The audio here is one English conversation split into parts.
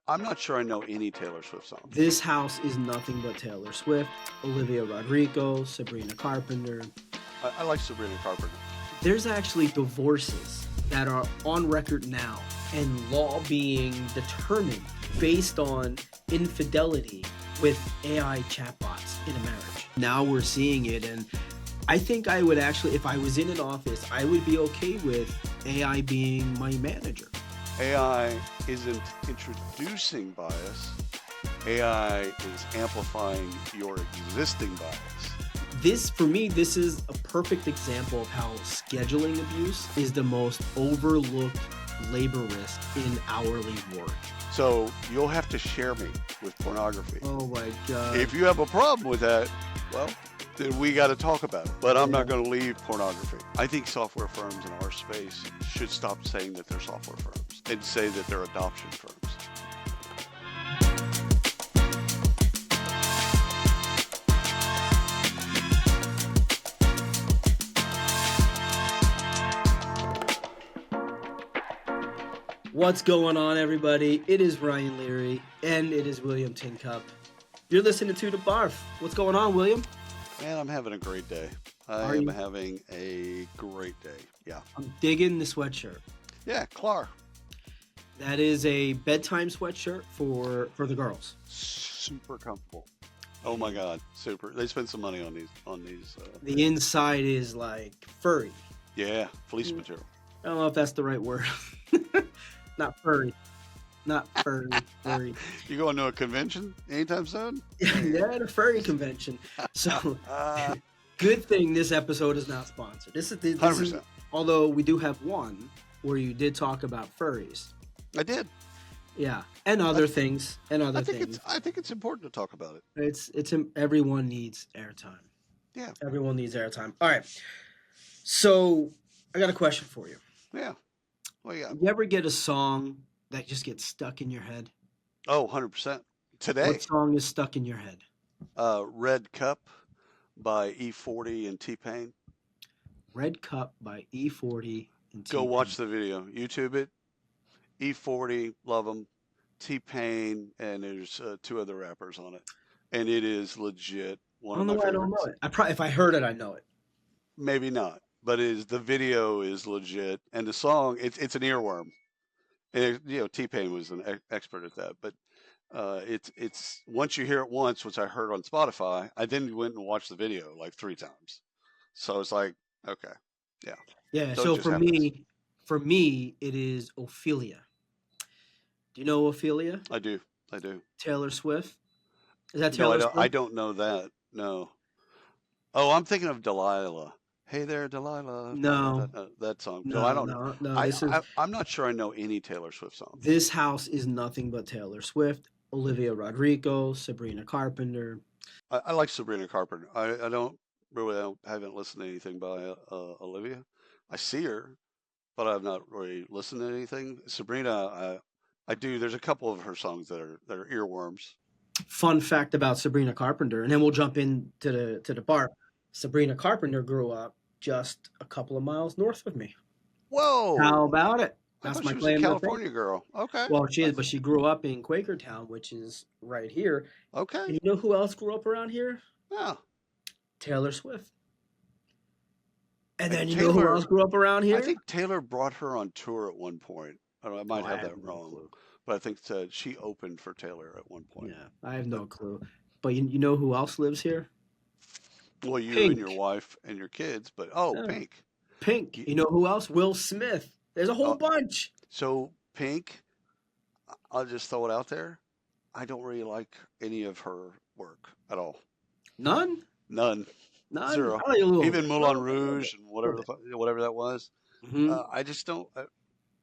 I'm not sure I know any Taylor Swift songs. This house is nothing but Taylor Swift, Olivia Rodrigo, Sabrina Carpenter. I like Sabrina Carpenter. There's actually divorces that are on record now and law being determined based on infidelity with AI chatbots in a marriage. Now we're seeing it, and I think I would actually, if I was in an office, I would be okay with AI being my manager. AI isn't introducing bias. AI is amplifying your existing bias. This, for me, this is a perfect example of how scheduling abuse is the most overlooked labor risk in hourly work. So you'll have to share me with pornography. Oh my God. If you have a problem with that, well, then we got to talk about it. But I'm not going to leave pornography. I think software firms in our space should stop saying that they're software firms and say that they're adoption firms. What's going on, everybody? It is Ryan Leary, and it is William Tincup. You're listening to the BARF. What's going on, William? Man, I'm having a great day. I am having a great day. Yeah. I'm digging the sweatshirt. Yeah, Clar. That is a bedtime sweatshirt for the girls. Super comfortable. Oh my God, super. They spent some money on these. The inside is like furry. Yeah, fleece material. I don't know if that's the right word. Not furry. Not furry. Furry. You going to a convention anytime soon? Yeah, at a furry convention. So, good thing this episode is not sponsored. This is 100%. Although we do have one where you did talk about furries. I did. Yeah, and other things. I think it's important to talk about it. It's everyone needs airtime. Yeah. Everyone needs airtime. All right. So I got a question for you. Yeah. Well, yeah. You ever get a song that just gets stuck in your head? Oh, 100%. Today. What song is stuck in your head? Red Cup by E40 and T-Pain. Red Cup by E40 and T-Pain. Go watch the video. YouTube it. E40, love them. T-Pain, and there's two other rappers on it. And it is legit one of my favorites. I don't know it. If I heard it, I know it. Maybe not. But the video is legit, and the song it's an earworm. And T-Pain was an expert at that. But it's once you hear it once, which I heard on Spotify, I then went and watched the video like 3 times. So it's like, okay, yeah. Yeah. So for me, it is Ophelia. Do you know Ophelia? I do. Taylor Swift. Is that Taylor Swift? I don't know that. No. Oh, I'm thinking of Delilah. Hey there, Delilah. No. That song. No, I don't know. No, I'm not sure I know any Taylor Swift songs. This house is nothing but Taylor Swift, Olivia Rodrigo, Sabrina Carpenter. I like Sabrina Carpenter. I haven't listened to anything by Olivia. I see her, but I've not really listened to anything. Sabrina, I do. There's a couple of her songs that are earworms. Fun fact about Sabrina Carpenter, and then we'll jump into the bar. Sabrina Carpenter grew up just a couple of miles north of me. Whoa! How about it? That's my claim. California girl. Okay. Well, she is, but she grew up in Quakertown, which is right here. Okay. And you know who else grew up around here? Yeah. Taylor Swift. And then you know who else grew up around here? I think Taylor brought her on tour at one point. I might have that wrong, but I think she opened for Taylor at one point. Yeah, I have no clue. But you know who else lives here? Well, you Pink. And your wife and your kids, but Pink. Pink. You know who else? Will Smith. There's a whole bunch. So Pink, I'll just throw it out there. I don't really like any of her work at all. None. Zero. Even Moulin Rouge and whatever that was. Mm-hmm. I just don't.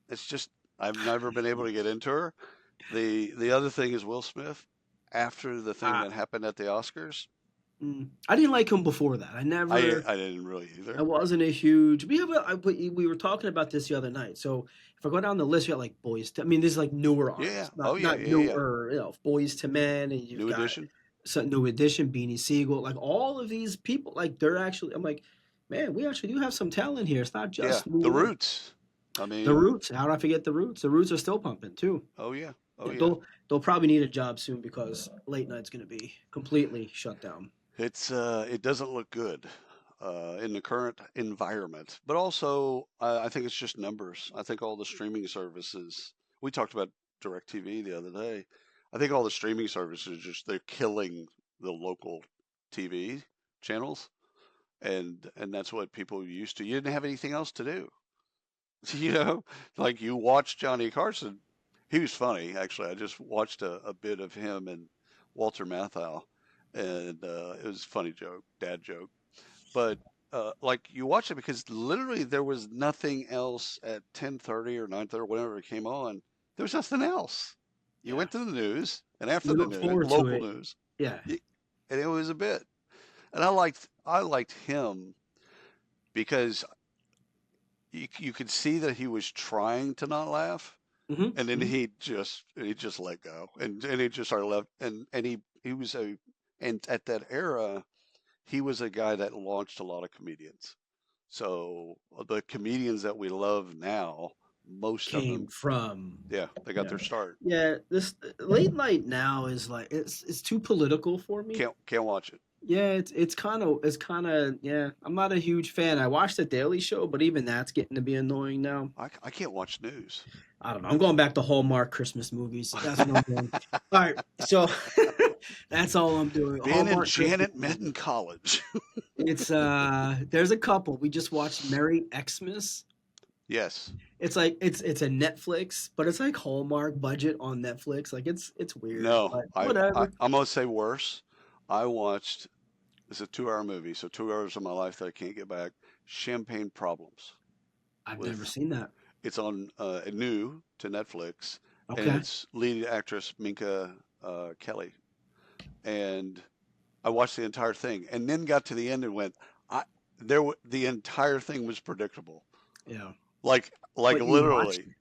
It's just I've never been able to get into her. The other thing is Will Smith. After the thing that happened at the Oscars. I didn't like him before that. I didn't really either. I wasn't a huge. We were talking about this the other night. So if I go down the list, you got like Boys to. I mean, this is like newer artists. Yeah. Newer. Boys to Men, and you've New got Edition. New Edition, Beanie Siegel, like all of these people. Like they're actually. I'm like, man, we actually do have some talent here. It's not just the Roots. I mean, the Roots. How did I forget the Roots? The Roots are still pumping too. Oh yeah. Oh Yeah, yeah. they'll probably need a job soon because late night's going to be completely shut down. It doesn't look good in the current environment, but also I think it's just numbers. I think all the streaming services. We talked about DirecTV the other day. I think all the streaming services just they're killing the local TV channels, and that's what people used to. You didn't have anything else to do, you know. Like you watched Johnny Carson. He was funny actually. I just watched a bit of him and Walter Matthau, and it was a funny joke, dad joke. But like you watch it because literally there was nothing else at 10:30 or 9:30, whenever it came on. There was nothing else. You Yeah, went to the news, and after you the look news, forward to local it. news, Yeah. y- and it was a bit. And I liked him because you could see that he was trying to not laugh, Hmm. and then Hmm. he just let go, and he just started left, and he was a and at that era he was a guy that launched a lot of comedians. So the comedians that we love now, most of Came them, from. yeah, they got Yeah. their start. Yeah, this late night now is like it's too political for me. Can't watch it. Yeah, it's kind of yeah. I'm not a huge fan. I watched the Daily Show, but even that's getting to be annoying now. I can't watch news. I don't know. I'm going back to Hallmark Christmas movies. That's what I'm doing. All right, so that's all I'm doing. Ben and Hallmark Christmas Janet met movies. in college. It's there's a couple. We just watched Merry Xmas. Yes. It's a Netflix, but it's like Hallmark budget on Netflix. Like it's weird, No, but whatever. I'm gonna say worse. I watched. It's a 2 hour movie, so 2 hours of my life that I can't get back. Champagne Problems I've never with seen that. it's on new to Netflix, and Okay. it's lead actress Minka Kelly. And I watched the entire thing, and then got to the end and went, I the entire thing was predictable, Yeah. like But you watched literally.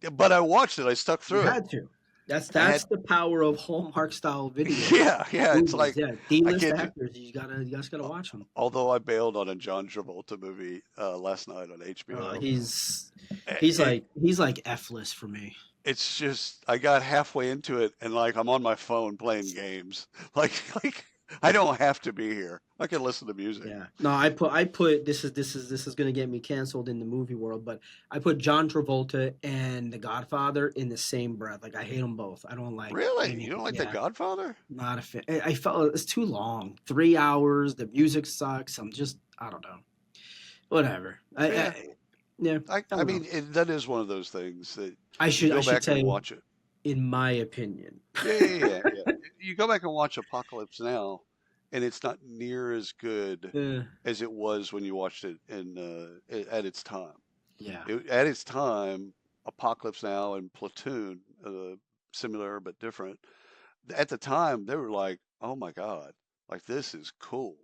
it. But I watched it. I stuck You through it. had to. That's I had, that's the power of Hallmark style video yeah. It's movies. like Yeah, I D-list can't. actors. You guys gotta watch them. Although I bailed on a John Travolta movie last night on HBO, He's it he's like F-list for me. it's just I got halfway into it and like I'm on my phone playing games. Like I don't have to be here. I can listen to music. Yeah. No, I put this is gonna get me canceled in the movie world, but I put John Travolta and The Godfather in the same breath. Like I hate them both. I don't like Really? any. You don't like The Yeah, Godfather? not a fan. I felt it's too long. 3 hours. The music sucks. I don't know. Whatever. Yeah. Yeah. I I don't know. mean that is one of those things that you I go should back and say, watch it. in my opinion. Yeah. You go back and watch Apocalypse Now, and it's not near as good Eh, as it was when you watched it at its time. yeah. At its time, Apocalypse Now and Platoon, similar but different. At the time, they were like, "Oh my God, like this is cool."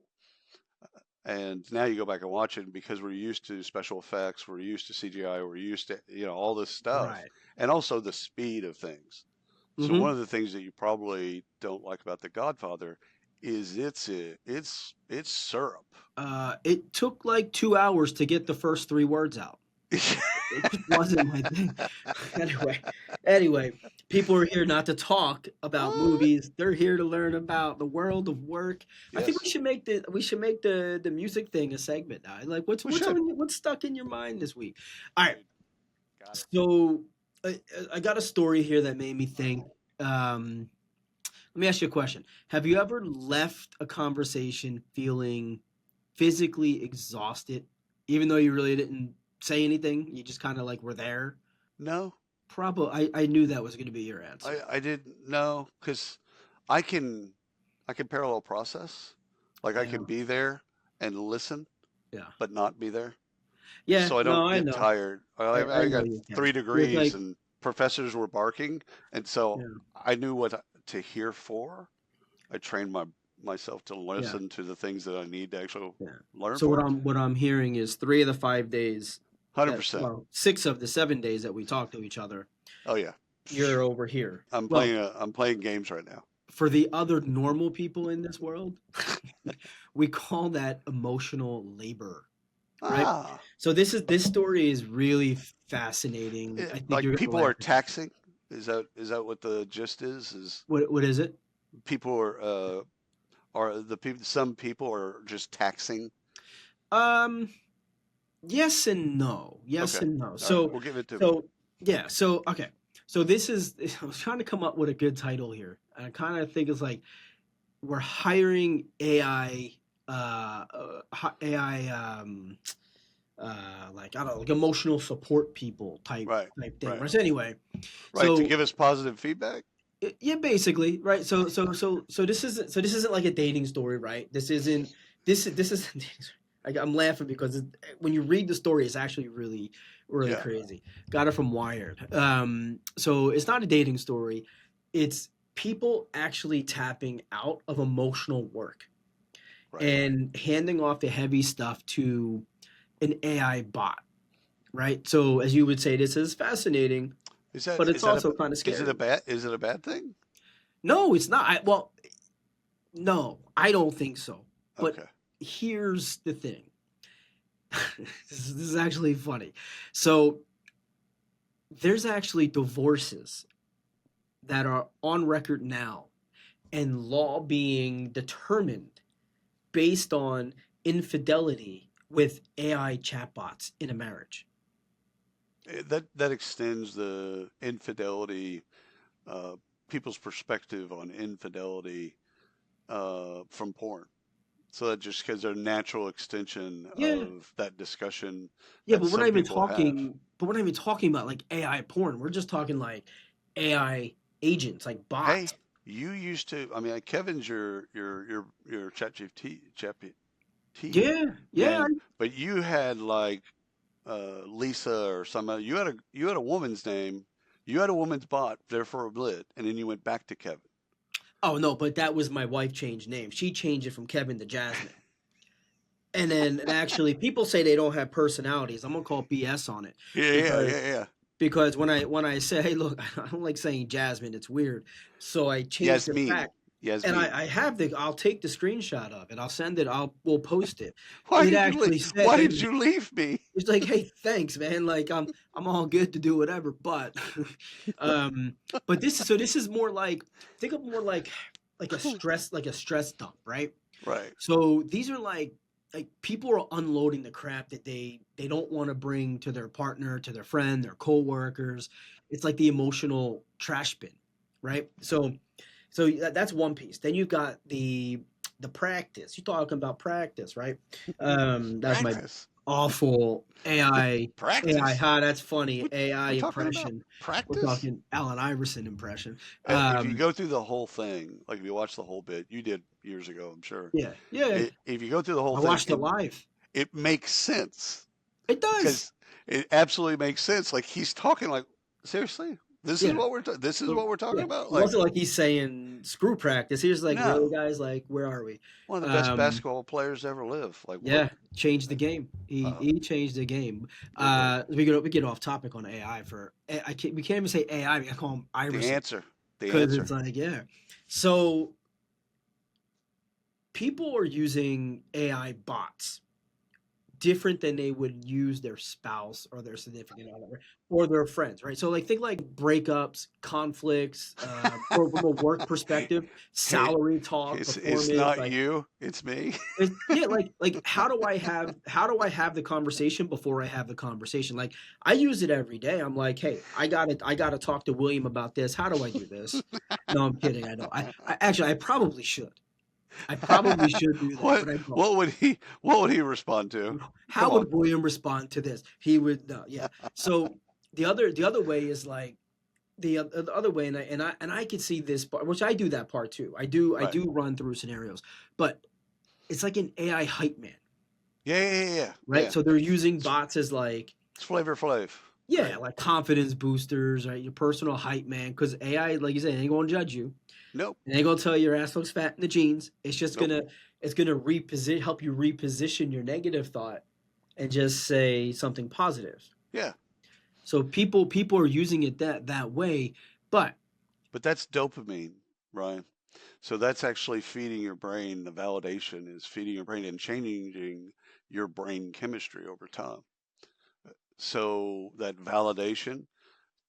And now you go back and watch it, and because we're used to special effects, we're used to CGI, we're used to all this stuff, Right. and also the speed of things. So one Hmm. of the things that you probably don't like about The Godfather is it's syrup. It took like 2 hours to get the first three words out. It just wasn't my thing. Anyway, anyway, people are here not to talk about What? movies. They're here to learn about the world of work. I think Yes, we should make the music thing a segment now. Like we should. what's stuck in your mind this week? All right. Dude, got it. So I got a story here that made me think. Let me ask you a question. Have you ever left a conversation feeling physically exhausted, even though you really didn't say anything? You just kind of like were there. No, Probably. I knew that was going to be your answer. I didn't know because I can I can parallel process. Like I Yeah. can be there and listen, Yeah. but not be there. Yeah. So I No, don't I get know. tired. I I know got you can. three It's degrees like, and professors were barking, and so yeah. I knew what to hear for. I trained myself to Yeah. listen to the things that I need to actually Yeah. learn So for. what I'm hearing is 3 of the 5 days that 100%. well 6 of the 7 days that we talk to each other, Oh yeah. you're over here. I'm Well, playing I'm playing games right now. for the other normal people in this world, we call that emotional labor, right? Ah, So this story is really fascinating. I think like you're gonna people laugh are at this. taxing. Is that what the gist is? Is What is it? people are the people some people are just taxing? Um, yes and no. Yes Okay. and no. All right. So Well, give it to me. so yeah. So okay. So this is I was trying to come up with a good title here. I kind of think it's like we're hiring AI AI like I don't know, like emotional support people Right. type thing. Right. Right. So anyway, Right. To so give us positive feedback. yeah, basically, right? So this isn't like a dating story, right? This isn't dating story. I'm laughing because when you read the story, it's actually really Yeah. crazy. Got it from Wired. So it's not a dating story. It's people actually tapping out of emotional work Right. and handing off the heavy stuff to an AI bot, right? So as you would say, this is fascinating, Is that but it's is that a also kind of is it a scary. bad thing? No, it's not. Well, no, I don't think so. But Okay. here's the thing. This is actually funny. So there's actually divorces that are on record now and law being determined based on infidelity with AI chatbots in a marriage. That extends the infidelity, uh, people's perspective on infidelity from porn. So that just because they're a natural extension Yeah. of that discussion Yeah, that but some people have. we're not even talking about like AI porn. We're just talking like AI agents, like bots. Hey, you used to. I mean, Kevin's your ChatGPT Yeah, yeah, man, but you had like Lisa or somebody. You had a woman's name. You had a woman's bot there for a bit, and then you went back to Kevin. oh no, but that was my wife changed name. She changed it from Kevin to Jasmine. And actually people say they don't have personalities. I'm gonna call BS on it Yeah, yeah, because yeah, yeah. when I say, hey, look, I don't like saying Jasmine, it's weird. So I changed it Yasmin, back. And Yasmin. I'll take the screenshot of it. I'll send it, we'll post it. Why It did you leave? actually said, Why hey, did you leave me? it's like, hey, thanks, man. Like I'm all good to do whatever. But um this is more like think of more like a stress dump, right? Right. So these are like people are unloading the crap that they don't want to bring to their partner, to their friend, their coworkers. It's like the emotional trash bin, right? So that's one piece. Then you've got the practice. You're talking about practice, right? That's my Practice. awful AI. Practice. Ha, that's funny. What AI we talking about? impression. We're Practice. talking Allen Iverson impression. If you Um, go through the whole thing, like if you watch the whole bit, you did years ago, I'm sure. yeah, yeah. If you go through the whole I thing, watched it live. it makes sense It does. because it absolutely makes sense. Like he's talking like seriously. Yeah. This is So what we're talking yeah, about. it Like wasn't like he's saying screw practice. He was like, really, no, guys, like, where are we? one of the best Um, basketball players to ever live. Like what? yeah, changed the Like, game. uh, He changed the game. did what? We get off topic on AI we can't even say AI. I call him The Iverson answer. The because it's answer. like yeah. So people are using AI bots different than they would use their spouse or their significant other right? Or their friends, right? So like think like breakups, conflicts, or from a work perspective, Hey, salary talk, it's performance, not like you. It's me. yeah, like how do I have the conversation before I have the conversation? Like I use it every day. I'm like, hey, I gotta talk to William about this. How do I do this? No, I'm kidding. I don't. I actually I probably should. I probably should do that, what but I don't. what would he respond to? How Come on. would William respond to this? He would no, yeah. So the other way is like the other way, and I could see this part, which I do that part too. I Right. do run through scenarios, but it's like an AI hype man, Yeah, yeah, yeah, yeah. right? Yeah. So they're using It's, bots as like it's Flavor Flav. yeah, Right. like confidence boosters, right? Your personal hype man, because AI, like you said, ain't gonna judge you. Nope. It ain't gonna tell you your ass looks fat in the jeans. Nope. It's gonna help you reposition your negative thought and just say something positive. Yeah. So people are using it that way, but But that's dopamine, Ryan. So that's actually feeding your brain. The validation is feeding your brain and changing your brain chemistry over time. So that validation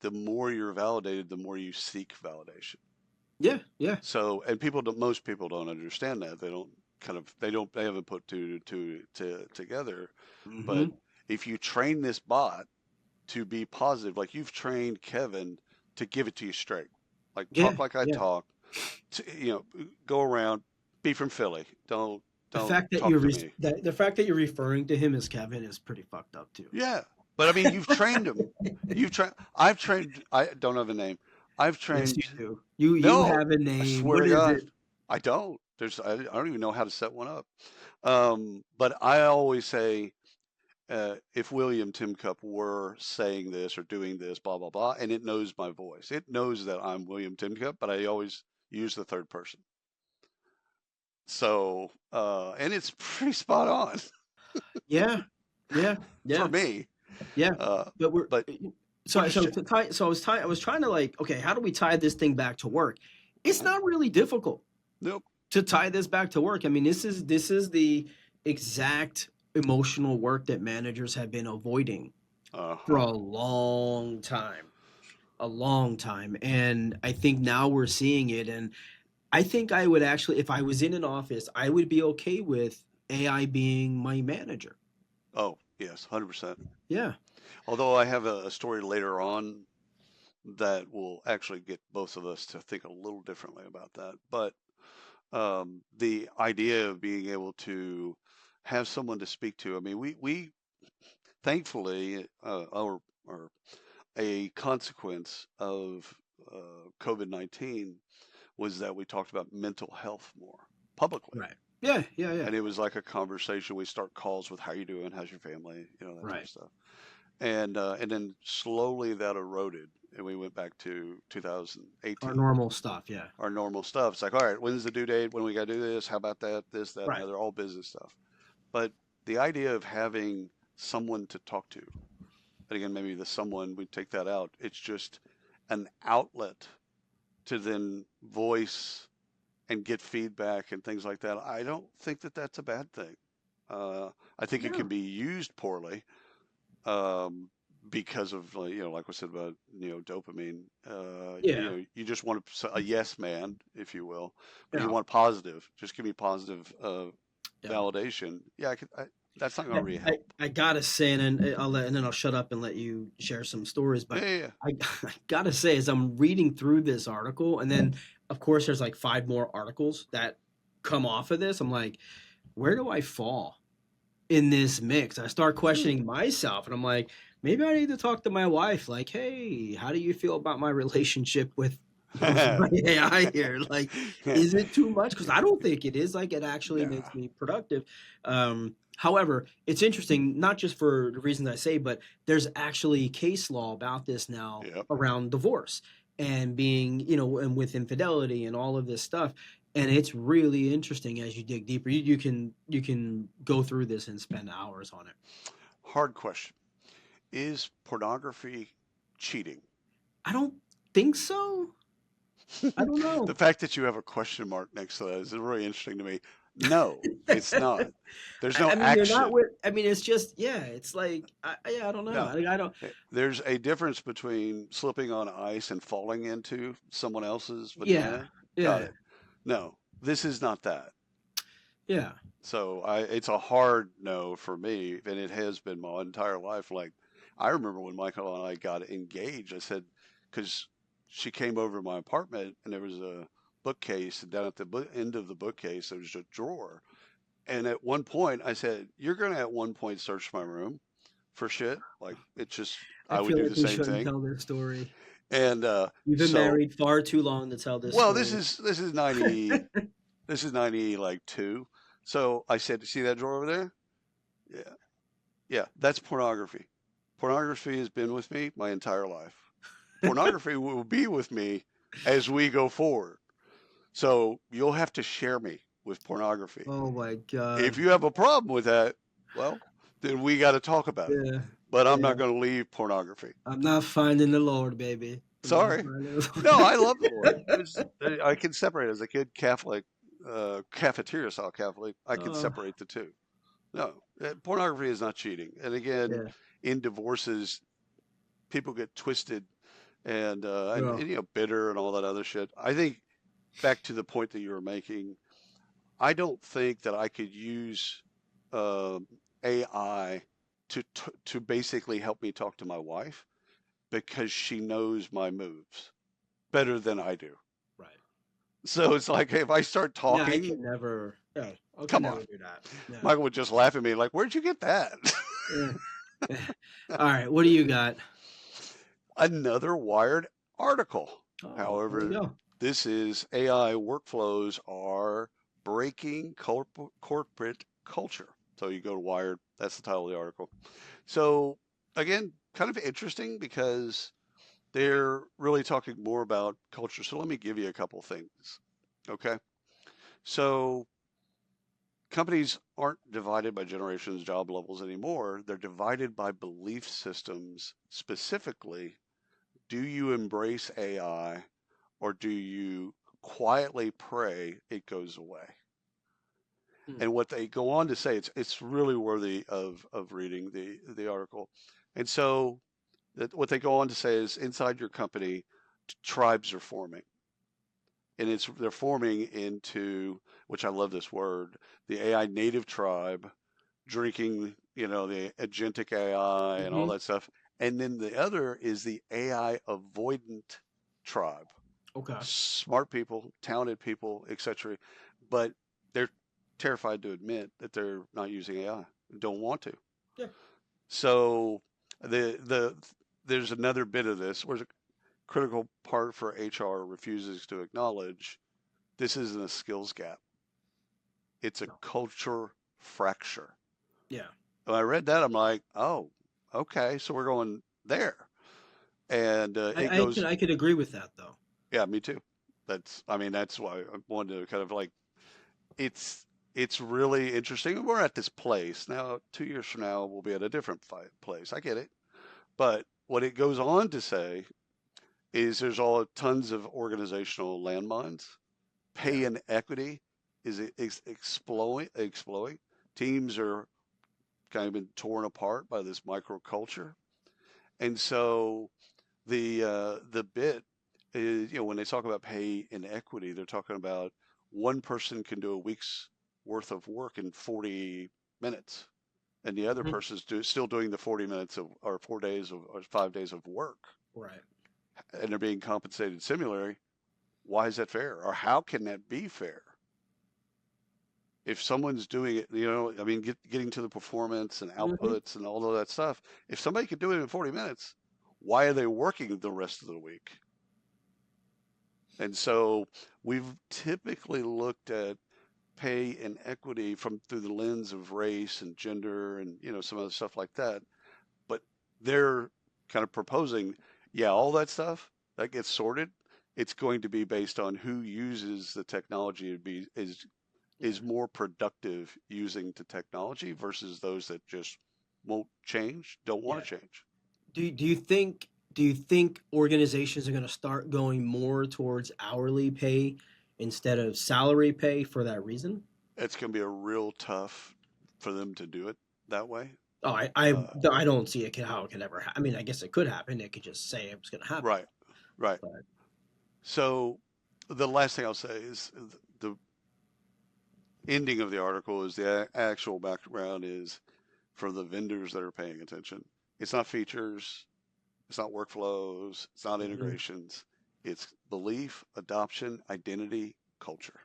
the more you're validated, the more you seek validation. Yeah, yeah. So, and most people don't understand that. They don't they haven't put together. But Hmm. if you train this bot to be positive, like you've trained Kevin to give it to you straight, like Yeah, talk like I yeah. talk, go around, be from Philly. The Don't fact that talk you're to me. the fact that you're referring to him as Kevin is pretty fucked up too. Yeah. But I mean, you've trained him. I've trained, I don't have a name. I've Yes, you trained, do. You no, have a I name. swear What to is God, it? I don't. I don't even know how to set one up. But I always say, if William Timcup were saying this or doing this, blah, blah, blah, and it knows my voice, it knows that I'm William Timcup, but I always use the third person. So, and it's pretty spot on Yeah, yeah, for yeah, me. yeah. Uh, But we're but so we're just, so to tie. So I was trying to like, okay, how do we tie this thing back to work? It's uh not really difficult nope. to tie this back to work. I mean, this is the exact emotional work that managers have been avoiding for Uh-huh. a long time. A long time. And I think now we're seeing it. And I think I would actually, if I was in an office, I would be okay with AI being my manager. Oh, yes, 100%. Yeah. Although I have a story later on that will actually get both of us to think a little differently about that. But the idea of being able to have someone to speak to, I mean, we thankfully, or a consequence of COVID-19 was that we talked about mental health more publicly. Right. Yeah. Yeah. Yeah. And it was like a conversation. We start calls with how you doing, how's your family, that type of Right. stuff. And then slowly that eroded, and we went back to Our 2018, normal stuff. Yeah. our normal stuff. It's like, all right, when's the due date? When we got to do this? How about that? This, that, and the Right. other, all business stuff. But the idea of having someone to talk to, and again, maybe the someone, we take that out. It's just an outlet to then voice and get feedback and things like that. I don't think that that's a bad thing. Uh, I think it can No. be used poorly, um, because of, like we said about dopamine. Yeah. You just want a yes man, if you will, but you Yeah. want positive. Just give me positive Yeah. validation. Yeah, that's not going to I, really I, help. I gotta say, and then I'll shut up and let you share some stories. Yeah, But yeah, yeah. I gotta say, as I'm reading through this article, and then of course there's like five more articles that come off of this. I'm like, where do I fall in this mix? I start questioning myself, and I'm like, maybe I need to talk to my wife. Like, hey, how do you feel about my relationship with my AI here? Like, is it too much? Because I don't think it is. Like, it actually Nah. makes me productive. However, it's interesting, not just for the reasons I say, but there's actually case law about this now Yep. around divorce and being, and with infidelity and all of this stuff. And it's really interesting as you dig deeper. You can go through this and spend hours on it. Hard question. Is pornography cheating? I don't think so. I don't The know. fact that you have a question mark next to that is really interesting to me. No, it's not. There's I, no I mean, you're not action. with. I mean, it's just yeah. It's like yeah. I don't know. No. I don't. There's a difference between slipping on ice and falling into someone else's Yeah. vagina. Got Yeah. it. No, this is not that. Yeah. So it's a hard no for me, and it has been my entire life. Like, I remember when Michael and I got engaged, I said, because she came over to my apartment and there was a bookcase, and down at the end of the bookcase, there was a drawer. And at one point, I said, "You're going to at one point search my room for shit." Like, it's just, I I would feel do like the we same shouldn't thing. tell this story. And You've been so, married far too long to tell this well, story. this is 90 like two. So I said, "See that drawer over there? Yeah. Yeah, that's pornography. Pornography has been with me my entire life. Pornography will be with me as we go forward. So you'll have to share me with pornography. Oh my If god. you have a problem with that, well, then we got to talk about it. Yeah. But I'm Yeah. not going to leave pornography. I'm not finding the Lord, baby. I'm not Sorry. finding No, I love the the Lord. I can separate as a kid, Catholic, cafeteria style Catholic. I can Lord. separate the two. No, pornography is not cheating. And again, Yeah. in divorces, people get twisted. and bitter and all that other shit. I think back to the point that you were making, I don't think that I could use uh, AI to basically help me talk to my wife because she knows my moves better than I do. Right. So it's like if I start Yeah, I talking, can never. Yeah, I could come on. never do that. Yeah. Michael would just laugh at me like, "Where'd you get that?" Yeah. All right. What do you got? Another Wired article. Oh, there we However, go. this is AI workflows are breaking corporate culture. So you go to Wired, that's the title of the article. So again, kind of interesting because they're really talking more about culture. So let me give you a couple things. Okay. So companies aren't divided by generations, job levels anymore. They're divided by belief systems. Specifically, do you embrace AI or do you quietly pray it goes away? Hmm. And what they go on to say, it's really worthy of reading the article. And so what they go on to say is inside your company, tribes are forming. And they're forming into, which I love this word, the AI native tribe, drinking, the agentic AI and all Mm-hmm. that stuff. And then the other is the AI avoidant tribe. Okay. Smart people, talented people, etc. But they're terrified to admit that they're not using AI, don't want to. Yeah. So the there's another bit of this where a critical part for HR refuses to acknowledge this isn't a skills gap. It's a No. culture fracture. Yeah. When I read that, I'm like, oh, okay, so we're going there. And it goes, I could agree with that though. yeah, me too. I mean, that's why I wanted to kind of like it's it's really interesting. We're at this place now. 2 years from now, we'll be at a different place. I get it, but what it goes on to say is there's all tons of organizational landmines. Yeah. Pay inequity is exploding. Teams are kind of been torn apart by this microculture, and so the bit is, when they talk about pay inequity, they're talking about one person can do a week's worth of work in 40 minutes, and the other Hmm. person's still doing the 40 minutes of or 4 days of or 5 days of work, Right. and they're being compensated similarly. Why is that fair, or how can that be fair? If someone's doing it, I mean, getting to the performance and Hmm. outputs and all of that stuff, if somebody could do it in 40 minutes, why are they working the rest of the week? And so we've typically looked at pay and equity from through the lens of race and gender and some other stuff like that. But they're kind of proposing, yeah, all that stuff that gets sorted. It's going to be based on who uses the technology to be Yeah. is more productive using the technology versus those that just won't change, don't want Yeah. to change. Do you think organizations are going to start going more towards hourly pay instead of salary pay for that reason? It's going to be a real tough for them to do it that way. Oh, Uh, I don't see it how it could ever. I mean, I guess it could happen. It could just say it was going to happen. right, right. But So the last thing I'll say is the ending of the article is the actual background is for the vendors that are paying attention. It's not features, it's not workflows, it's not mhm. integrations. It's belief, adoption, identity, culture.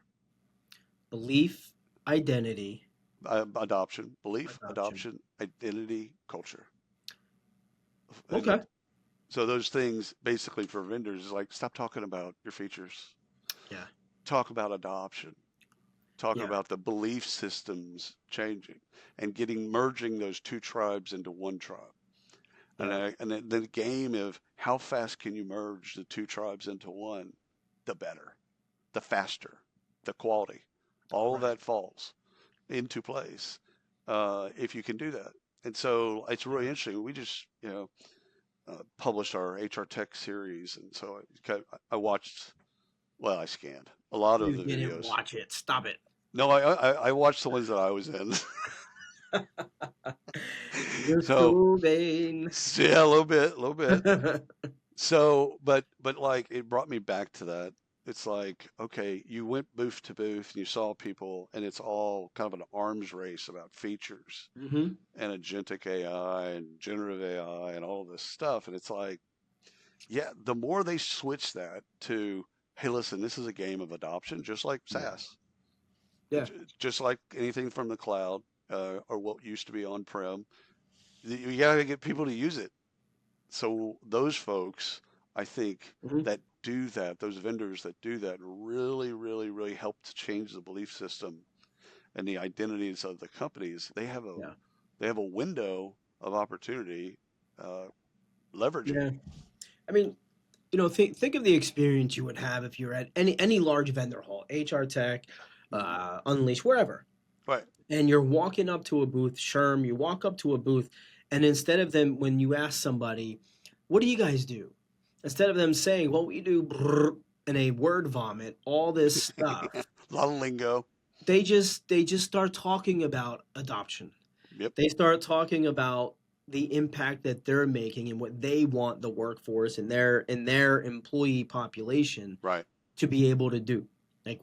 Belief, identity, Belief, adoption. adoption, identity, culture. Okay. And so those things basically for vendors is like stop talking about your features. Yeah. Talk about adoption. Talk Yeah. about the belief systems changing and merging those two tribes into one tribe. And Yeah. the game of how fast can you merge the two tribes into one, the better, the faster, the quality. All of Right. that falls into place if you can do that. And so it's really Yeah. interesting. We just, published our HR Tech series, and so I watched. Well, I scanned a lot of You the didn't videos. watch it. Stop it. No, I watched the ones that I was in. You're So so vain. yeah, a little bit, a little bit. So, but like it brought me back to that. It's like, okay, you went booth to booth and you saw people, and it's all kind of an arms race about features Hmm. and agentic AI and generative AI and all of this stuff. And it's like, yeah, the more they switch that to, hey, listen, this is a game of adoption, just like Yeah. SaaS, Yeah. just like anything from the cloud or what used to be on prem. You got to get people to use it. So those folks, I think, Hmm. that do that, those vendors that do that, really, really, really help to change the belief system and the identities of the companies. Yeah. They have a window of opportunity. Uh, Leverage it. Yeah. I mean, think of the experience you would have if you're at any large vendor hall, HR Tech, Hmm. Unleash, wherever, Right. and you're walking up to a booth, Sherm, you walk up to a booth, and instead of them, when you ask somebody, what do you guys do? Instead of them saying, well, we do brrr, and a word vomit, all this Yeah. stuff, A lot of lingo. they just start talking about adoption. Yep. They start talking about the impact that they're making and what they want the workforce and their employee population Right. to be able to do. Like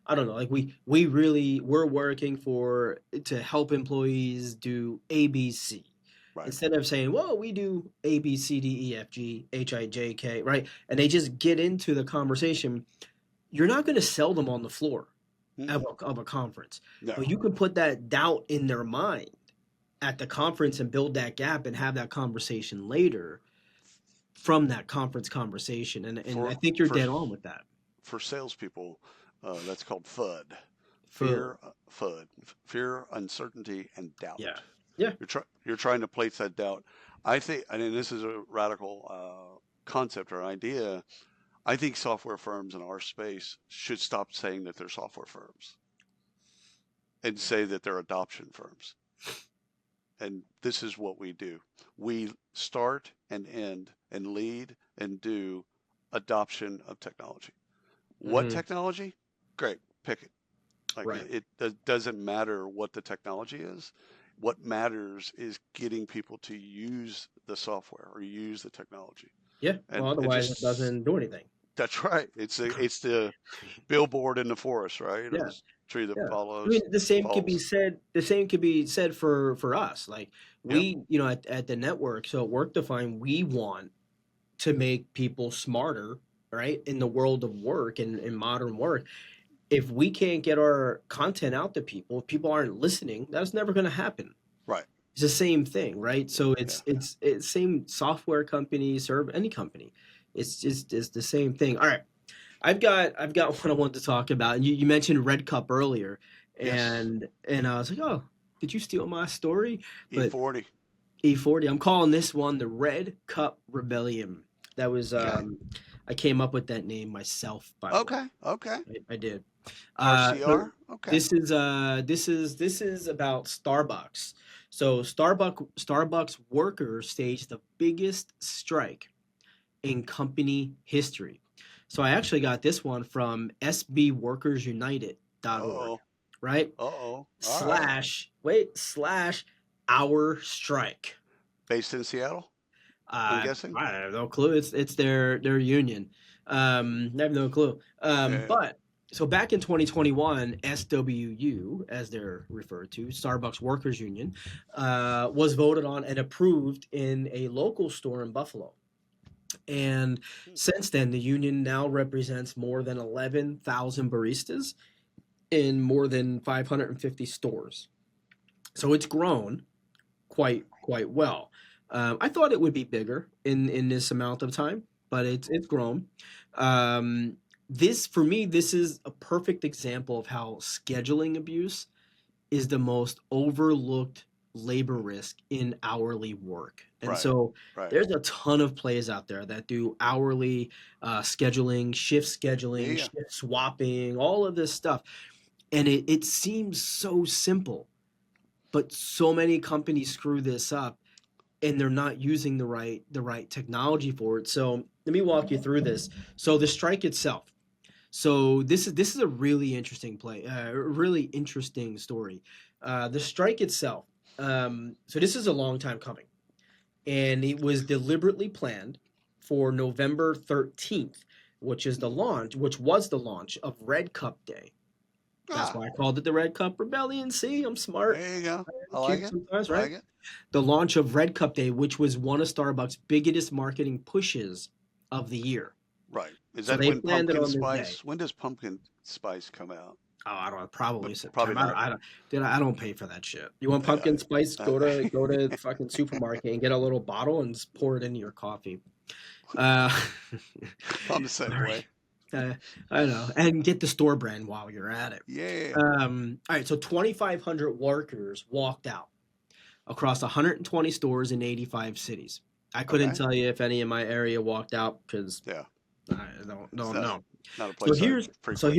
I don't know, like we're working for to help employees do ABC. Right. Instead of saying, well, we do A, B, C, D, E, F, G, H, I, J, K, right? And they just get into the conversation. You're not going to sell them on the floor Mm-mm. of a conference, No. but you can put that doubt in their mind at the conference and build that gap and have that conversation later from that conference conversation. And I For think you're for dead on with that. for salespeople, that's called FUD. For FUD. Fear, uncertainty, and Yeah. doubt. Yeah. You're trying to place that doubt. I think, I mean, this is a radical concept or idea. I think software firms in our space should stop saying that they're software firms and say that they're adoption firms. And this is what we do. We start and end and lead and do adoption of technology. What Hmm. technology? Great, pick it. Like Right. it doesn't matter what the technology is. What matters is getting people to use the software or use the technology. Yeah. Well, And otherwise it just doesn't do anything. that's right. It's the billboard in the forest, right? Or Yeah. the tree that Yeah. I follows mean, falls. the same could be said for us. Like Yep. at the network, so at Work Define, we want to make people smarter, right? In the world of work and in modern work. If we can't get our content out to people, if people aren't listening, that's never going to happen. Right. It's the same thing, right? So Yeah. it's same software company, serve any company. It's the same thing. All right, I've got what I wanted to talk about. And you mentioned Red Cup earlier, Yes. and I was like, oh, did you steal my story? But E40. E40, I'm calling this one the Red Cup Rebellion. That was Okay. I came up with that name myself, by the way. Okay. Okay. I did. So RCR. Okay. this is about Starbucks. So Starbucks workers staged the biggest strike in company history. So I actually got this one from sbworkersunited.org, Uh-oh. right? Uh-oh. All right. Slash our strike. Based in Seattle, I'm guessing. I have no clue. It's their union. I have no clue. Yeah. But so back in 2021, SWU, as they're referred to, Starbucks Workers Union, was voted on and approved in a local store in Buffalo. And Hmm. since then, the union now represents more than 11,000 baristas in more than 550 stores. So it's grown quite well. I thought it would be bigger in this amount of time, but it's grown. Um, this for me, this is a perfect example of how scheduling abuse is the most overlooked labor risk in hourly work. And Right. so Right. there's a ton of plays out there that do hourly scheduling, Yeah. shift swapping, all of this stuff. And it seems so simple, but so many companies screw this up and they're not using the right technology for it. So let me walk you through this. So the strike itself. So this is a really interesting really interesting story. The strike itself. So this is a long time coming, and it was deliberately planned for November 13th, which was the launch of Red Cup Day. That's Ah, why I called it the Red Cup Rebellion. See, I'm smart. there you go. I I'm like cute it. sometimes, I right? like it. The launch of Red Cup Day, which was one of Starbucks' biggest marketing pushes of the year. Right. Is So that they when planned it pumpkin on this day. spice? When does pumpkin spice come out? Oh, I don't know, But probably probably September. not. I don't, dude, I don't pay for that shit. You want Yeah. pumpkin spice? I, Go to the fucking supermarket and get a little bottle and just pour it into your coffee. Uh, I'm the same sorry. way. Uh, I know, and get the store brand while you're at it. Yeah. All right, so 2,500 workers walked out across 120 stores in 85 cities. I couldn't Okay. tell you if any in my area walked out because Yeah. I It's don't not know. not a So place I frequent.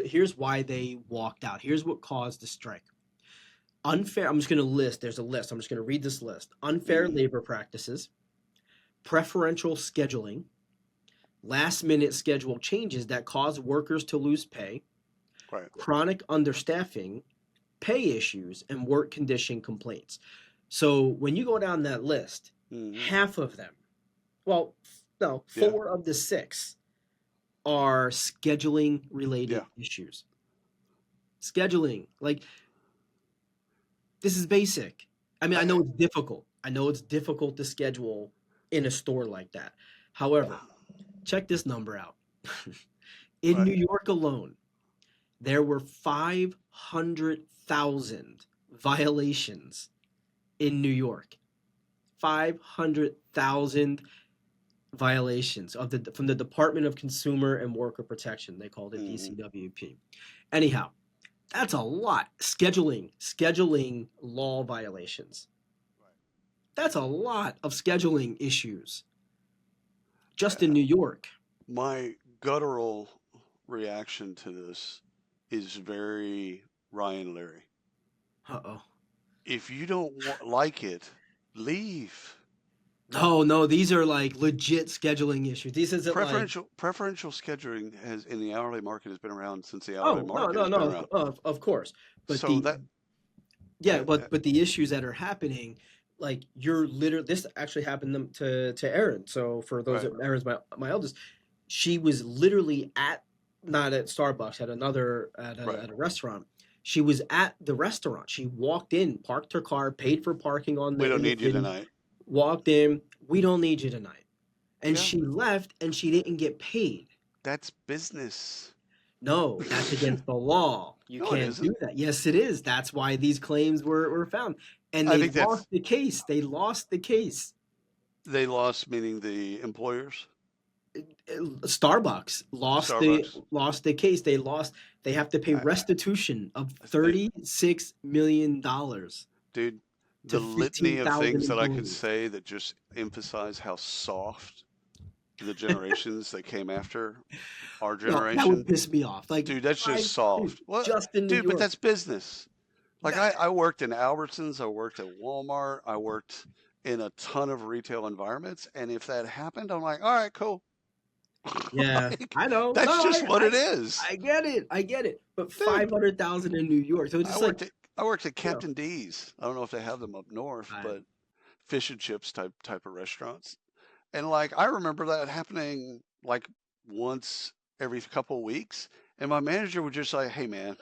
here's why they walked out. Here's what caused the strike. Unfair. I'm just going to list. There's a list. I'm just going to read this list. Unfair Mm, labor practices, preferential scheduling, last minute schedule changes that cause workers to lose pay, right. chronic understaffing, pay issues, and work condition complaints. So when you go down that list, Hmm. half of them, well, no, Yeah. four of the six are scheduling related Yeah. issues. Scheduling, like this is basic. I mean, I know I, it's difficult. I know it's difficult to schedule in a store like that. However, check this number out. In New right. York alone, there were 500,000 violations in New York. 500,000 violations of the from the Department of Consumer and Worker Protection. They called it Hmm. DCWP. Anyhow, that's a lot. Scheduling law violations. That's a lot of scheduling issues just in Yeah. New York. My guttural reaction to this is very Ryan Leary. Uh-oh. If you don't like it, leave. No, no, these are like legit scheduling issues. These isn't like, Preferential scheduling has in the hourly market has been around since the hourly oh, no, market no, has been no, around. of course. But So the that yeah, uh, uh, but the issues that are happening, like you're literally this actually happened to Erin. So for those right, that Erin's my eldest, she was literally at not at Starbucks at another right. at a restaurant. She was at the restaurant. She walked in, parked her car, paid for parking on We the don't in the need you city, tonight. walked in. We don't need you tonight, and Yeah, she left, and she didn't get paid. that's business. No, that's against the law. You No, it can't do isn't. that. Yes, it is. That's why these claims were found. And I they think lost that's the case. They lost the case. they lost, meaning the employers, Starbucks Starbucks. lost the case. They have to pay I, restitution of they, $36 million dude, to the litany of 15,000 things that I could employees. say that just emphasize how soft the generations that came after our No, that would generation, piss me off. Like dude, that's just dude, soft. What, just in New dude? But York. that's business. Like That, I worked in Albertsons, I worked at Walmart, I worked in a ton of retail environments, and if that happened, I'm like, all right, cool. yeah, Like I know. that's No, just what it is, I get it. I get it. But dude. 500,000 in New York. So it's I just like, worked at I worked at you know, Captain D's. I don't know if they have them up north, I, but fish and chips type of restaurants. And like I remember that happening like once every couple of weeks, and my manager would just say, "Hey man,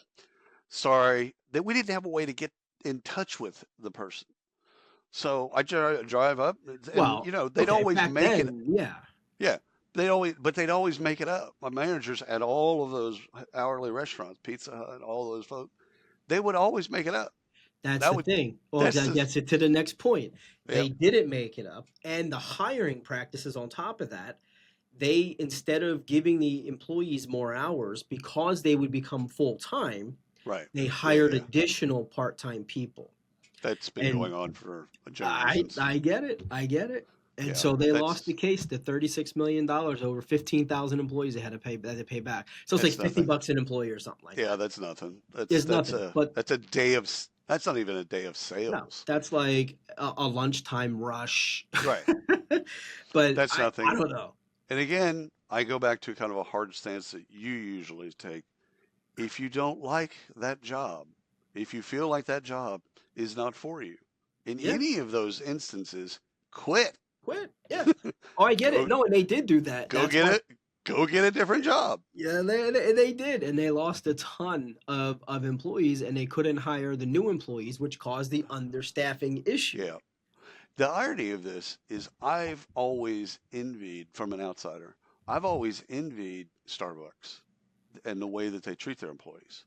sorry that we didn't have a way to get in touch with the person." So I drive up, and well, they'd okay, always back make it. then, yeah. Yeah, they'd always make it up. My managers at all of those hourly restaurants, Pizza Hut, all those folks, they would always make it up. That's That the would thing. Well, that's that the gets it to the next point. They Yep. didn't make it up. And the hiring practices on top of that, they, instead of giving the employees more hours because they would become full time, Right. they Yeah, hired yeah. additional part time people. That's been And going on for I generations. I get it. I get it. And Yeah, so they lost the that's case. The $36 million over 15,000 employees they had to pay back. So it's like that's 50 nothing. bucks an employee or something like Yeah, that. that's nothing. That's It's that's nothing. a But that's a day of that's not even a day of no, sales. that's like a lunchtime rush. Right. But That's I nothing. don't know. And again, I go back to kind of a hard stance that you usually take. If you don't like that job, if you feel like that job is not for you, in Yeah, any of those instances, quit. Quit. Yeah. Oh, I get it. Go No, and they did do that. go That's get why. it. Go get a different job. Yeah, they did, and they lost a ton of employees, and they couldn't hire the new employees, which caused the understaffing issue. Yeah. The irony of this is I've always envied, from an outsider, I've always envied Starbucks and the way that they treat their employees.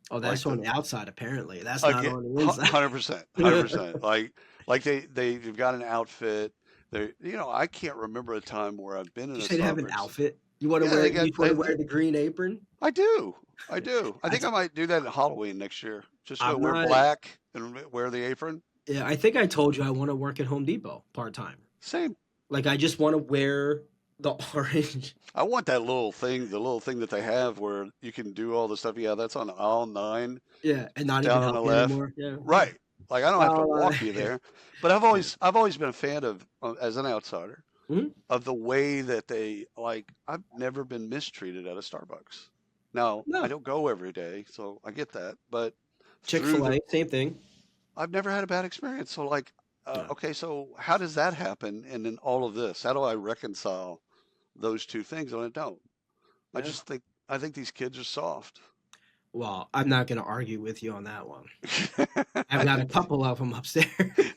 Oh, Like that's on the the outside, apparently. That's not again, on the inside. 100%, 100%. Like they've got an outfit. I can't remember a time where I've been in You a say they have an Starbucks. outfit. Yeah, they You got want to wear the green apron? I do. I do. I think That's I might do that at Halloween next year. Just go I'm wear not. black and wear the apron. Yeah, I think I told you I want to work at Home Depot part time. Same. Like I just want to wear the orange. I want that little thing, the little thing that they have where you can do all the stuff. Yeah, that's on aisle 9 Yeah, and not even down on the help you left. anymore. Yeah. Right. Like I don't have to walk you Yeah. there. But I've Yeah. always been a fan of, as an outsider, Mhm. of the way that they, like, I've never been mistreated at a Starbucks. Now, I No, don't go every day, so I get that, but through the Chick-fil-A, same thing. I've never had a bad experience. So like, Yeah. okay, so how does that happen? And then all of this, how do I reconcile those two things? And I don't. I Yeah. just think I think these kids are soft. Well, I'm not going to argue with you on that one. I've I got a think couple of them upstairs.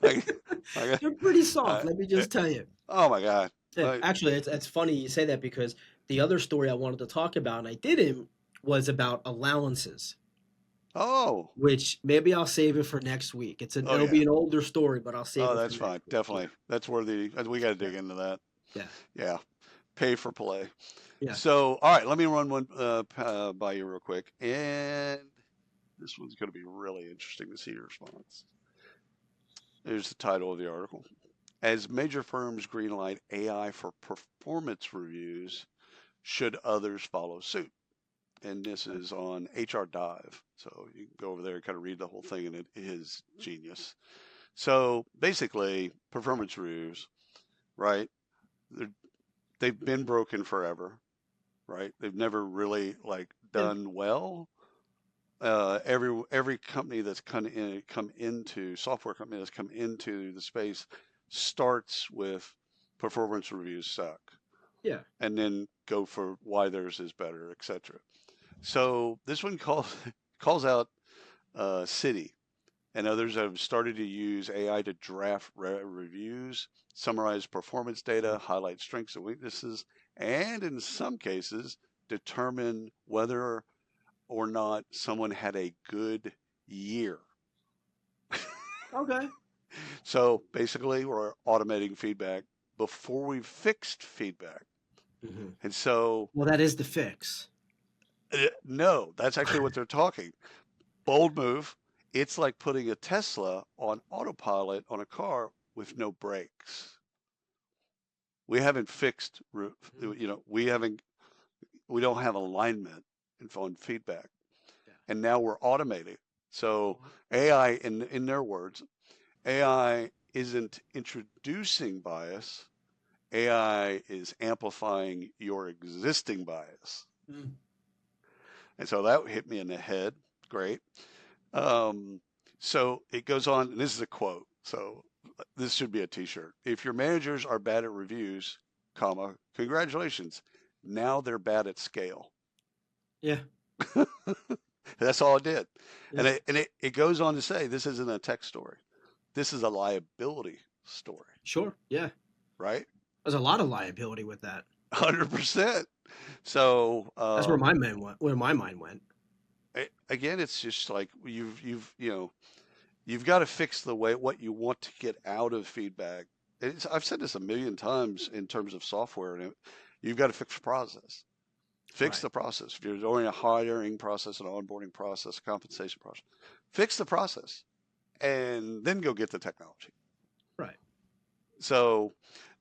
I, I, They're pretty soft, I, let me just tell you. oh my God. Yeah, I, actually, it's funny you say that because the other story I wanted to talk about, and I didn't, was about allowances, oh, which maybe I'll save it for next week. oh It'll be yeah. an older story, but I'll save Oh, it for that's next fine. week. Yeah, Definitely. That's worthy. We got to yeah, dig into that. yeah, Yeah. Pay for play. yeah. So, all right, let me run one by you real quick. And this one's going to be really interesting to see your response. Here's the title of the article. As major firms greenlight AI for performance reviews, should others follow suit? And this is on HR Dive. So you can go over there and kind of read the whole thing, and it is genius. So basically, performance reviews, right? They're, they've been broken forever, right? They've never really like Yeah. done well. Every company that's come into software company that's come into the space starts with performance reviews suck, Yeah. and then go for why theirs is better, etc. So this one calls out Citi and others have started to use AI to draft reviews, summarize performance data, highlight strengths and weaknesses, and in some cases determine whether or not someone had a good year. Okay. So basically, we're automating feedback before we've fixed feedback. Hmm. And so, Well, that is the fix. no, that's actually what they're talking. Bold move. It's like putting a Tesla on autopilot on a car with no brakes. We haven't fixed, we don't have alignment and on feedback. Yeah. And now we're automating. So AI, in their words, AI isn't introducing bias. AI is amplifying your existing bias. Mm. And so that hit me in the head. Great. Um, so it goes on, and this is a quote. So this should be a T-shirt. If your managers are bad at reviews, comma, congratulations. Now they're bad at scale. Yeah. That's all it did. Yeah. It goes on to say this isn't a tech story. This is a liability story, Sure. Yeah. right? There's a lot of liability with that. 100%. So That's where my mind went. Where my mind went. again, it's just like you've got to fix the way what you want to get out of feedback. I've said this a million times in terms of software, and you've got to fix the process. Fix Right. the process. If you're doing a hiring process, an onboarding process, a compensation process, fix the process, and then go get the technology. Right. So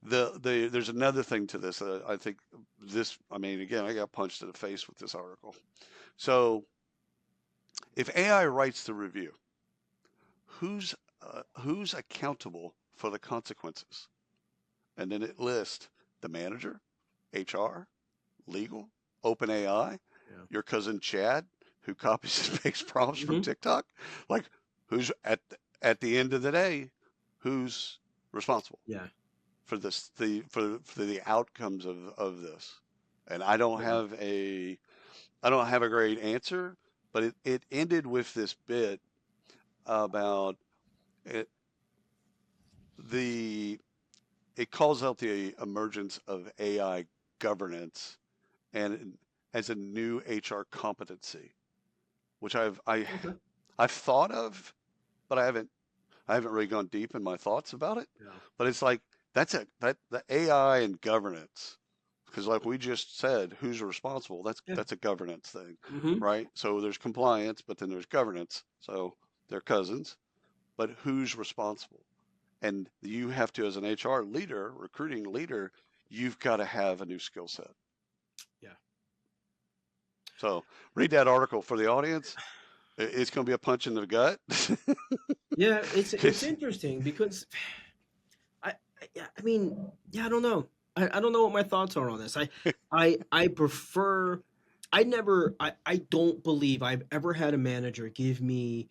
there's another thing to this. I think this. I mean, again, I got punched in the face with this article. So if AI writes the review, who's accountable for the consequences? And then it lists the manager, HR, legal, OpenAI, Yeah. your cousin Chad, who copies and pastes prompts from Hmm. TikTok. Like, who's at the end of the day, who's responsible? Yeah. for the outcomes of this. And Yeah. I don't have a great answer, but it ended with this bit about it, the it calls out the emergence of AI governance and as a new HR competency, which Okay. I've thought of, but I haven't really gone deep in my thoughts about it. Yeah. But it's like that the AI and governance, because like we just said, who's responsible? Yeah. That's a governance thing, Mm-hmm. right? So there's compliance, but then there's governance. So they're cousins, but who's responsible? And you have to, as an HR leader, recruiting leader, you've got to have a new skill set. Yeah. So read that article for the audience. It's going to be a punch in the gut. Yeah. It's interesting because yeah, I mean, yeah, I don't know. I don't know what my thoughts are on this. I prefer. I don't believe I've ever had a manager give me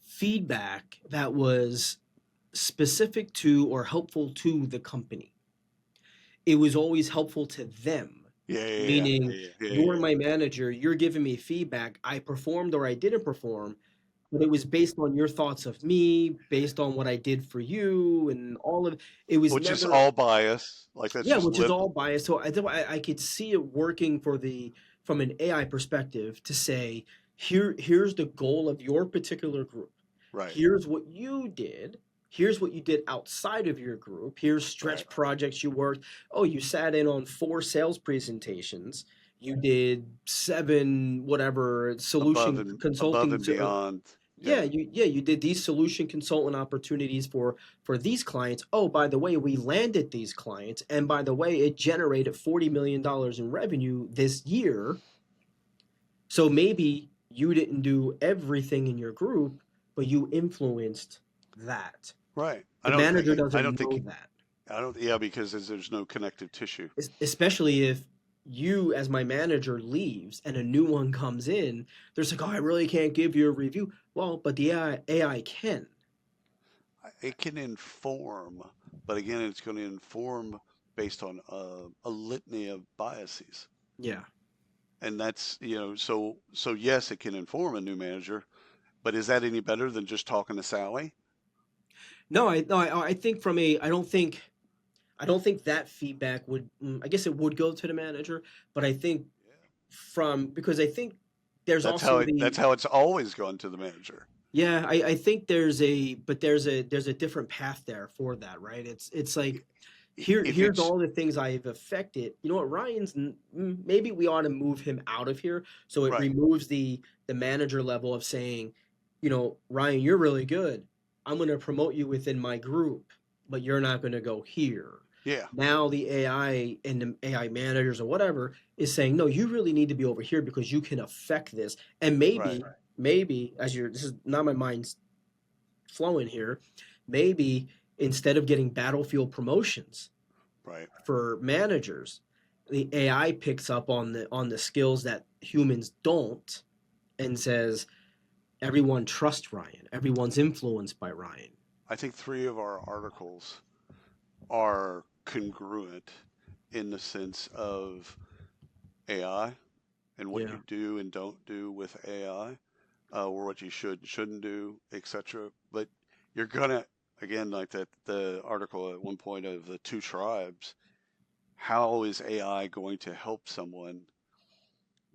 feedback that was specific to or helpful to the company. It was always helpful to them. Yeah, yeah, Meaning, yeah, yeah, you're yeah. my manager, you're giving me feedback. I performed or I didn't perform, but it was based on your thoughts of me, based on what I did for you, and all of it was Which is never, all bias. Like that's yeah, just which is lit. all biased. So I could see it working for the from an AI perspective to say, here's the goal of your particular group. Right, Here's what you did. Here's what you did outside of your group. Here's right. stretch projects you worked. Oh, you sat in on 4 sales presentations. You did 7 whatever solution Above consulting and beyond. yeah, Yeah, you did these solution consultant opportunities for these clients. Oh, by the way, we landed these clients, and by the way, it generated $40 million in revenue this year. So maybe you didn't do everything in your group, but you influenced that. right. The manager I doesn't don't know think that, I don't. Yeah, because there's no connective tissue. especially if you, as my manager, leaves and a new one comes in. There's like, oh, I really can't give you a review. Well, but the AI can. It can inform, but again, it's going to inform based on a litany of biases. Yeah. And that's, so yes, it can inform a new manager, but is that any better than just talking to Sally? No, I think from a I don't think that feedback would I guess it would go to the manager, but I think Yeah. from because I think there's also That's the how it's always gone to the manager. yeah, I think there's a different path there for that, right? It's like If here's it's all the things I've affected. You know what, maybe we ought to move him out of here so it right, removes the manager level of saying, Ryan, you're really good. I'm going to promote you within my group, but you're not going to go here. yeah, Now the AI and the AI managers or whatever is saying, no, you really need to be over here because you can affect this. And right, maybe this is not my mind's flowing here, maybe instead of getting battlefield promotions right. for managers, the AI picks up on the skills that humans don't and says everyone trusts Ryan. Everyone's influenced by Ryan. I think three of our articles are congruent in the sense of AI and what Yeah. you do and don't do with AI, or what you should and shouldn't do, etc. But you're gonna, again, like that the article at one point of the two tribes. How is AI going to help someone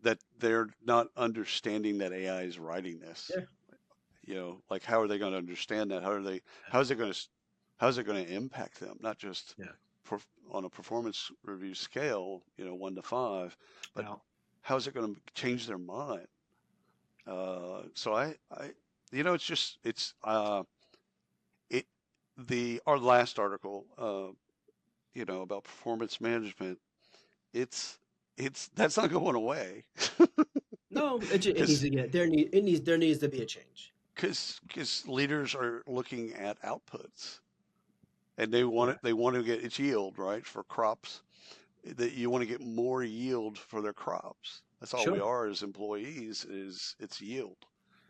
that they're not understanding that AI is writing this? Yeah. Like how are they going to understand that? How is it going to, how is it going to impact them? Not just Yeah. per, on a performance review scale, 1 to 5, but Yeah. how is it going to change their mind? So it's just, it, our last article, about performance management, it's, that's not going away No, it needs because to get there needs to be a change. because leaders are looking at outputs and Yeah. they want to get its yield right for crops, that you want to get more yield for their crops. That's all we Sure. are as employees, is it's yield.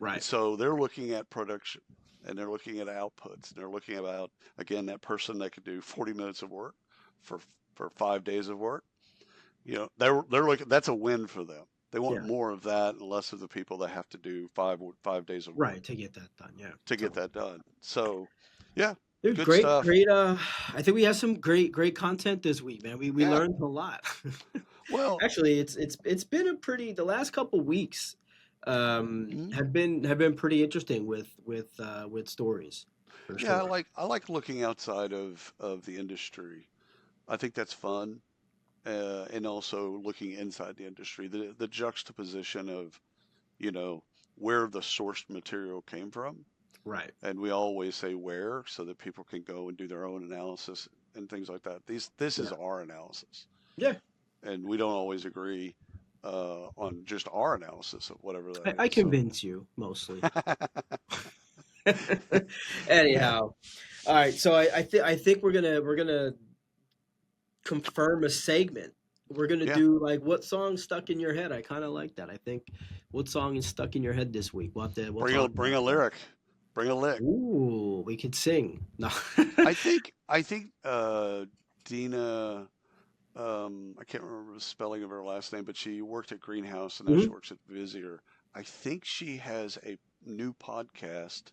And Right. so they're looking at production. and they're looking at outputs, and they're looking about, again, that person that could do 40 minutes of work for 5 days of work. They're looking. That's a win for them. They want Yeah. more of that and less of the people that have to do 5 days of work Right, to get that done. Yeah. to get So, that done. So, yeah, dude, good great, stuff. great. I think we have some great content this week, man. We Yeah. learned a lot. Well, Actually, it's been a pretty. The last couple weeks, mm, have been pretty interesting with stories, for yeah, sure. I like looking outside of the industry. I think that's fun, and also looking inside the industry. The juxtaposition of you know where the source material came from, Right. and we always say where so that people can go and do their own analysis and things like that. This is Yeah. our analysis, Yeah. and we don't always agree on just our analysis of whatever that I is. So, convince you mostly. Anyhow, all right. So I think we're gonna confirm a segment. We're gonna yeah, do like what song stuck in your head. I kind of like that. I think what song is stuck in your head this week. We'll talk bring about a that. lyric, bring a lick. Ooh, we could sing. No. I think Dina. I can't remember the spelling of her last name, but she worked at Greenhouse and now she Mhm. works at Visier. I think she has a new podcast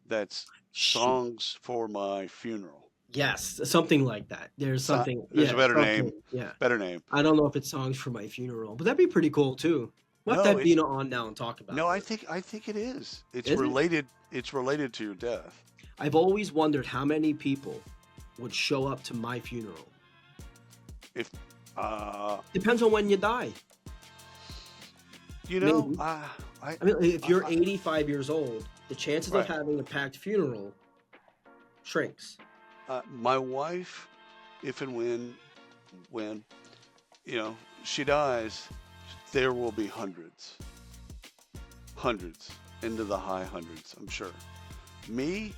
that's Shoot. songs for my funeral. Yes, something like that. There's something. There's a Yeah, better something. name. Yeah. Better name. I don't know if it's songs for my funeral, but that'd be pretty cool too. We'll have to No, have it's Dina on now and talk no. about this. I think it is. It's Is it? related. It's related to your death. I've always wondered how many people would show up to my funeral. If uh, Depends on when you die. you know, Maybe. I, I mean, if you're I 85 years old, the chances of right. having a packed funeral shrinks. My wife, if and when she dies, there will be hundreds into the high hundreds. I'm sure. Me,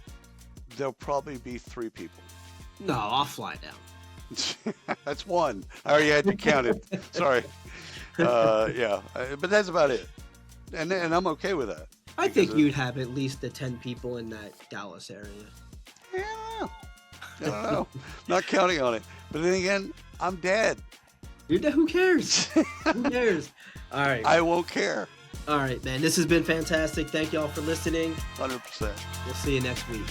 there'll probably be 3 people. No, I'll fly down. That's one. I already had you counted. Sorry. Yeah, but that's about it, and I'm okay with that I because think you'd have at least the 10 people in that Dallas area. I don't know. Not counting on it. But then again, I'm dead. You're dead. Who cares? Who cares? All right. I won't care. All right, man. This has been fantastic. Thank y'all for listening. 100%. We'll see you next week.